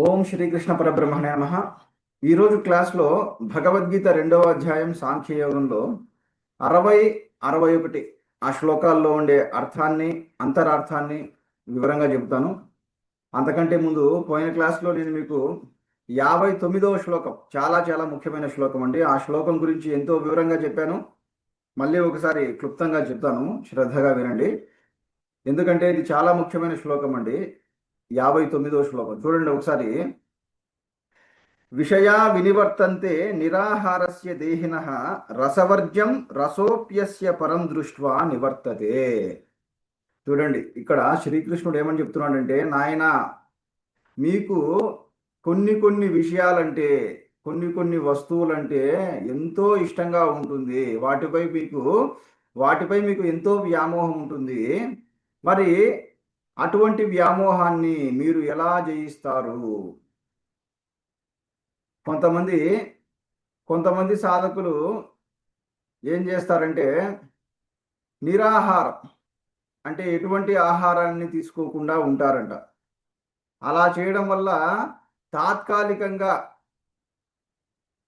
ఓం శ్రీకృష్ణ పరబ్రహ్మణే నమః. ఈరోజు క్లాస్లో భగవద్గీత 2వ అధ్యాయం సాంఖ్యయోగంలో 60, 61 ఆ శ్లోకాల్లో ఉండే అర్థాన్ని అంతరార్థాన్ని వివరంగా చెబుతాను. అంతకంటే ముందు పోయిన క్లాస్లో నేను మీకు 59వ శ్లోకం చాలా చాలా ముఖ్యమైన శ్లోకం అండి. ఆ శ్లోకం గురించి ఎంతో వివరంగా చెప్పాను. మళ్ళీ ఒకసారి క్లుప్తంగా చెప్తాను, శ్రద్ధగా వినండి. ఎందుకంటే ఇది చాలా ముఖ్యమైన శ్లోకం అండి. 59వ శ్లోకం చూడండి ఒకసారి. విషయా వినివర్తంతే నిరాహారస్య దేహినః రసవర్జ్యం రసోప్యస్య పరం దృష్ట్వా నివర్తతే. చూడండి ఇక్కడ శ్రీకృష్ణుడు ఏమని చెప్తున్నాడంటే, నాయన మీకు కొన్ని విషయాలంటే కొన్ని వస్తువులంటే ఎంతో ఇష్టంగా ఉంటుంది, వాటిపై మీకు ఎంతో వ్యామోహం ఉంటుంది. మరి అటువంటి వ్యామోహాన్ని మీరు ఎలా జయిస్తారు? కొంతమంది సాధకులు ఏం చేస్తారంటే, నిరాహారం అంటే ఎటువంటి ఆహారాన్ని తీసుకోకుండా ఉంటారంట. అలా చేయడం వల్ల తాత్కాలికంగా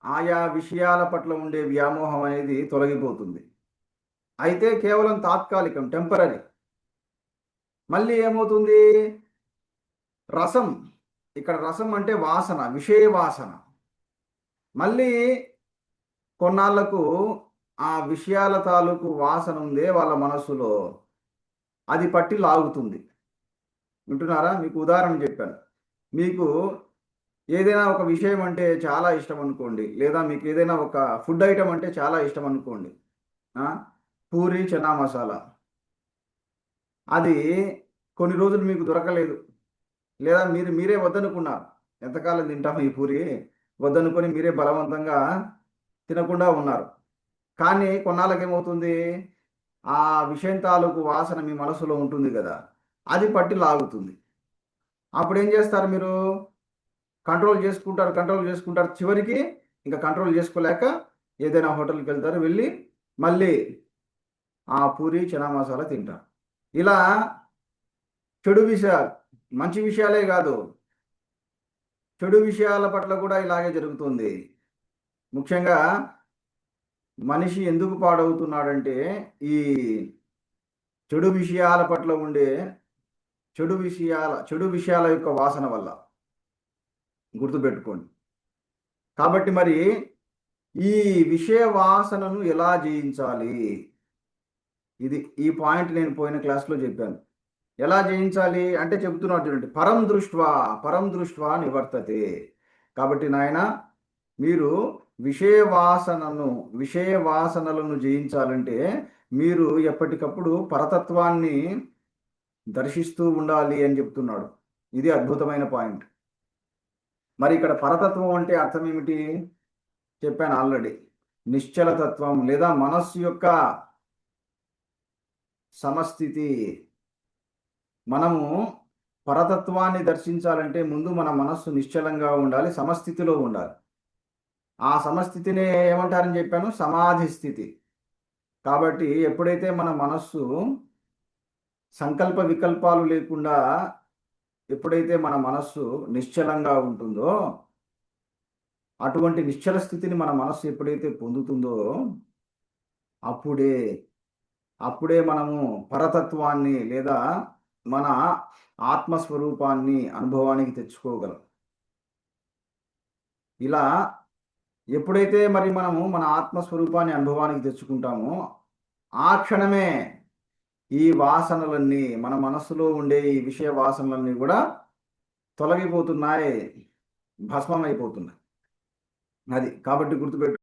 ఆయా విషయాల పట్ల ఉండే వ్యామోహం అనేది తొలగిపోతుంది. అయితే కేవలం తాత్కాలికం, టెంపరీ. మళ్ళీ ఏమవుతుంది? రసం, ఇక్కడ రసం అంటే వాసన, విషయ వాసన. మళ్ళీ కొన్నాళ్లకు ఆ విషయాల తాలూకు వాసన ఉందే వాళ్ళ మనస్సులో, అది పట్టి లాగుతుంది. వింటున్నారా? మీకు ఉదాహరణ చెప్పాను. మీకు ఏదైనా ఒక విషయం అంటే చాలా ఇష్టం అనుకోండి, లేదా మీకు ఏదైనా ఒక ఫుడ్ ఐటమ్ అంటే చాలా ఇష్టం అనుకోండి, పూరి చనా మసాలా. అది కొన్ని రోజులు మీకు దొరకలేదు, లేదా మీరే వద్దనుకున్నారు. ఎంతకాలం తింటాము ఈ పూరి, వద్దనుకొని మీరే బలవంతంగా తినకుండా ఉన్నారు. కానీ కొన్నాళ్ళకి ఏమవుతుంది? ఆ విషయం తాలూకు వాసన మీ మనసులో ఉంటుంది కదా, అది పట్టి లాగుతుంది. అప్పుడు ఏం చేస్తారు? మీరు కంట్రోల్ చేసుకుంటారు. చివరికి ఇంకా కంట్రోల్ చేసుకోలేక ఏదైనా హోటల్కి వెళ్తారు, వెళ్ళి మళ్ళీ ఆ పూరి చనా మసాలా తింటారు. ఇలా చెడు విషయాలు, మంచి విషయాలే కాదు, చెడు విషయాల పట్ల కూడా ఇలాగే జరుగుతుంది. ముఖ్యంగా మనిషి ఎందుకు పాడవుతున్నాడంటే, ఈ చెడు విషయాల పట్ల ఉండే చెడు విషయాల యొక్క వాసన వల్ల. గుర్తుపెట్టుకోండి. కాబట్టి మరి ఈ విషయ వాసనను ఎలా జయించాలి? ఈ పాయింట్ నేను పోయిన క్లాస్లో చెప్పాను. ఎలా జయించాలి అంటే చెబుతున్నాడు చూడండి, పరం దృష్ట్వా నివర్తతే. కాబట్టి నాయన, మీరు విషయ వాసనలను జయించాలంటే మీరు ఎప్పటికప్పుడు పరతత్వాన్ని దర్శిస్తూ ఉండాలి అని చెప్తున్నాడు. ఇది అద్భుతమైన పాయింట్. మరి ఇక్కడ పరతత్వం అంటే అర్థం ఏమిటి చెప్పాను ఆల్రెడీ. నిశ్చలతత్వం లేదా మనస్సు యొక్క సమస్థితి. మనము పరతత్వాన్ని దర్శించాలంటే ముందు మన మనస్సు నిశ్చలంగా ఉండాలి, సమస్థితిలో ఉండాలి. ఆ సమస్థితినే ఏమంటారని చెప్పాను? సమాధి స్థితి. కాబట్టి ఎప్పుడైతే మన మనస్సు సంకల్ప వికల్పాలు లేకుండా, ఎప్పుడైతే మన మనస్సు నిశ్చలంగా ఉంటుందో, అటువంటి నిశ్చల స్థితిని మన మనస్సు ఎప్పుడైతే పొందుతుందో, అప్పుడే మనము పరతత్వాన్ని లేదా మన ఆత్మస్వరూపాన్ని అనుభవానికి తెచ్చుకోగలం. ఇలా ఎప్పుడైతే మరి మనము మన ఆత్మస్వరూపాన్ని అనుభవానికి తెచ్చుకుంటామో, ఆ క్షణమే ఈ వాసనలన్నీ, మన మనస్సులో ఉండే ఈ విషయ వాసనలన్నీ కూడా తొలగిపోతున్నాయి, భస్మమైపోతున్నాయి. అది కాబట్టి గుర్తుపెట్టు.